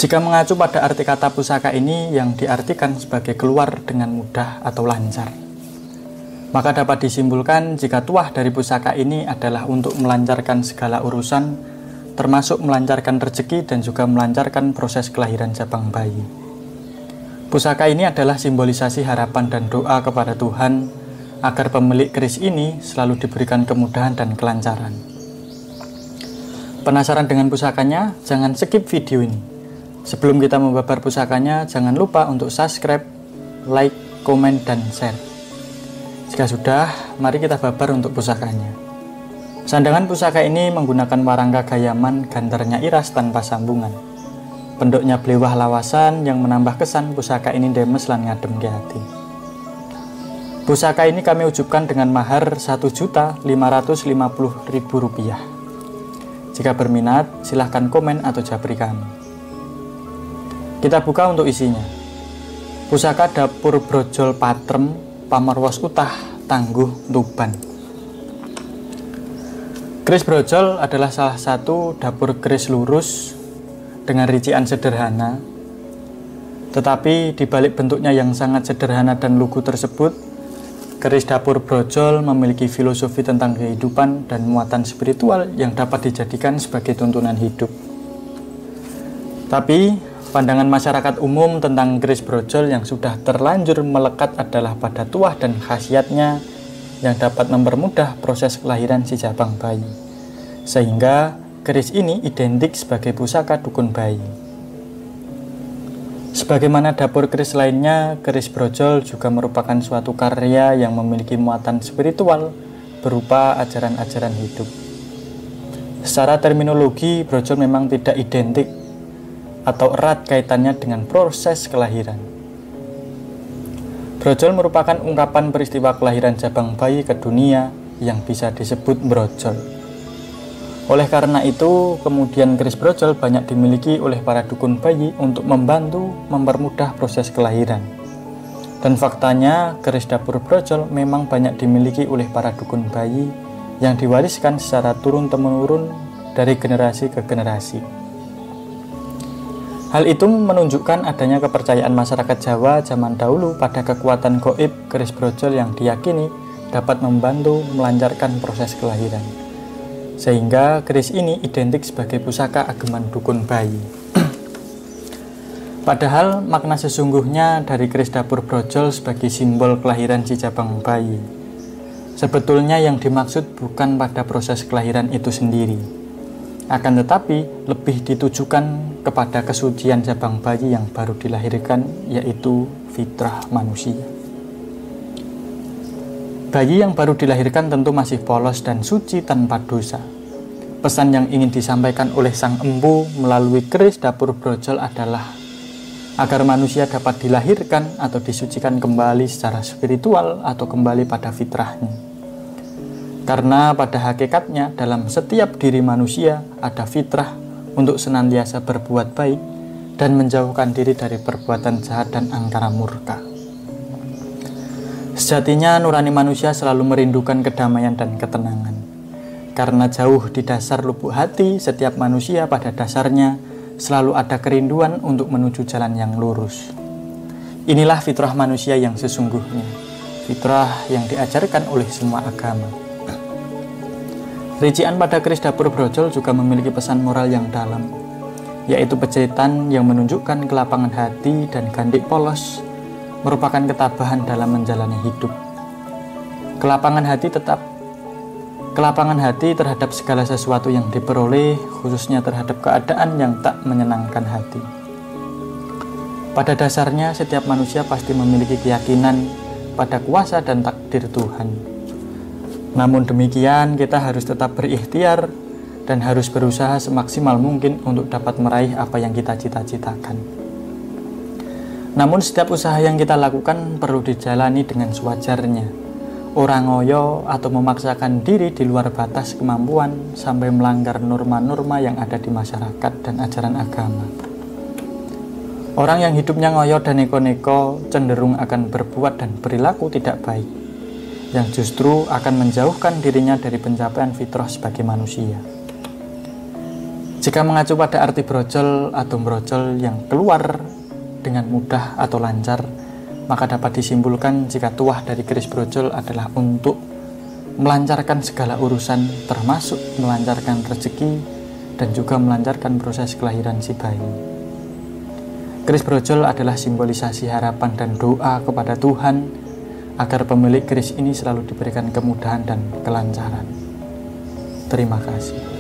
Jika mengacu pada arti kata pusaka ini yang diartikan sebagai keluar dengan mudah atau lancar, maka dapat disimpulkan jika tuah dari pusaka ini adalah untuk melancarkan segala urusan, termasuk melancarkan rezeki dan juga melancarkan proses kelahiran jabang bayi. Pusaka ini adalah simbolisasi harapan dan doa kepada Tuhan agar pemilik keris ini selalu diberikan kemudahan dan kelancaran. Penasaran dengan pusakanya? Jangan skip video ini. Sebelum kita membabar pusakanya, jangan lupa untuk subscribe, like, komen, dan share. Jika sudah, mari kita babar untuk pusakanya. Sandangan pusaka ini menggunakan warangka gayaman gantarnya iras tanpa sambungan. Pendoknya blewah lawasan yang menambah kesan pusaka ini demes lan ngadem ke hati. Pusaka ini kami ujubkan dengan mahar Rp1.550.000. Jika berminat, silahkan komen atau japri kami. Kita buka untuk isinya. Pusaka dapur brojol patrem pamarwas utah tangguh Tuban. Keris brojol adalah salah satu dapur keris lurus dengan rician sederhana, tetapi di balik bentuknya yang sangat sederhana dan lugu tersebut, keris dapur brojol memiliki filosofi tentang kehidupan dan muatan spiritual yang dapat dijadikan sebagai tuntunan hidup. Tapi pandangan masyarakat umum tentang keris brojol yang sudah terlanjur melekat adalah pada tuah dan khasiatnya yang dapat mempermudah proses kelahiran si jabang bayi, sehingga keris ini identik sebagai pusaka dukun bayi. Sebagaimana dapur keris lainnya, keris brojol juga merupakan suatu karya yang memiliki muatan spiritual berupa ajaran-ajaran hidup. Secara terminologi, brojol memang tidak identik atau erat kaitannya dengan proses kelahiran. Brojol merupakan ungkapan peristiwa kelahiran jabang bayi ke dunia yang bisa disebut brojol. Oleh karena itu, kemudian keris brojol banyak dimiliki oleh para dukun bayi untuk membantu mempermudah proses kelahiran. Dan faktanya, keris dapur brojol memang banyak dimiliki oleh para dukun bayi yang diwariskan secara turun-temurun dari generasi ke generasi. Hal itu menunjukkan adanya kepercayaan masyarakat Jawa zaman dahulu pada kekuatan gaib keris brojol yang diyakini dapat membantu melancarkan proses kelahiran. Sehingga keris ini identik sebagai pusaka ageman dukun bayi. Padahal makna sesungguhnya dari keris dapur brojol sebagai simbol kelahiran si jabang bayi. Sebetulnya yang dimaksud bukan pada proses kelahiran itu sendiri, akan tetapi lebih ditujukan kepada kesucian jabang bayi yang baru dilahirkan, yaitu fitrah manusia. Bayi yang baru dilahirkan tentu masih polos dan suci tanpa dosa. Pesan yang ingin disampaikan oleh sang empu melalui keris dapur brojol adalah agar manusia dapat dilahirkan atau disucikan kembali secara spiritual atau kembali pada fitrahnya. Karena pada hakikatnya dalam setiap diri manusia ada fitrah untuk senantiasa berbuat baik dan menjauhkan diri dari perbuatan jahat dan angkara murka. Sejatinya nurani manusia selalu merindukan kedamaian dan ketenangan. Karena jauh di dasar lubuk hati setiap manusia pada dasarnya selalu ada kerinduan untuk menuju jalan yang lurus. Inilah fitrah manusia yang sesungguhnya, fitrah yang diajarkan oleh semua agama. Rician pada keris dapur brojol juga memiliki pesan moral yang dalam, yaitu pejetan yang menunjukkan kelapangan hati dan gandik polos merupakan ketabahan dalam menjalani hidup. Kelapangan hati terhadap segala sesuatu yang diperoleh, khususnya terhadap keadaan yang tak menyenangkan hati. Pada dasarnya, setiap manusia pasti memiliki keyakinan pada kuasa dan takdir Tuhan. Namun demikian, kita harus tetap berikhtiar dan harus berusaha semaksimal mungkin untuk dapat meraih apa yang kita cita-citakan. Namun setiap usaha yang kita lakukan perlu dijalani dengan sewajarnya. Orang ngoyo atau memaksakan diri di luar batas kemampuan sampai melanggar norma-norma yang ada di masyarakat dan ajaran agama. Orang yang hidupnya ngoyo dan neko-neko cenderung akan berbuat dan perilaku tidak baik, yang justru akan menjauhkan dirinya dari pencapaian fitrah sebagai manusia. Jika mengacu pada arti brojol atau brojol yang keluar dengan mudah atau lancar, maka dapat disimpulkan jika tuah dari keris brojol adalah untuk melancarkan segala urusan, termasuk melancarkan rezeki dan juga melancarkan proses kelahiran si bayi. Keris brojol adalah simbolisasi harapan dan doa kepada Tuhan agar pemilik keris ini selalu diberikan kemudahan dan kelancaran. Terima kasih.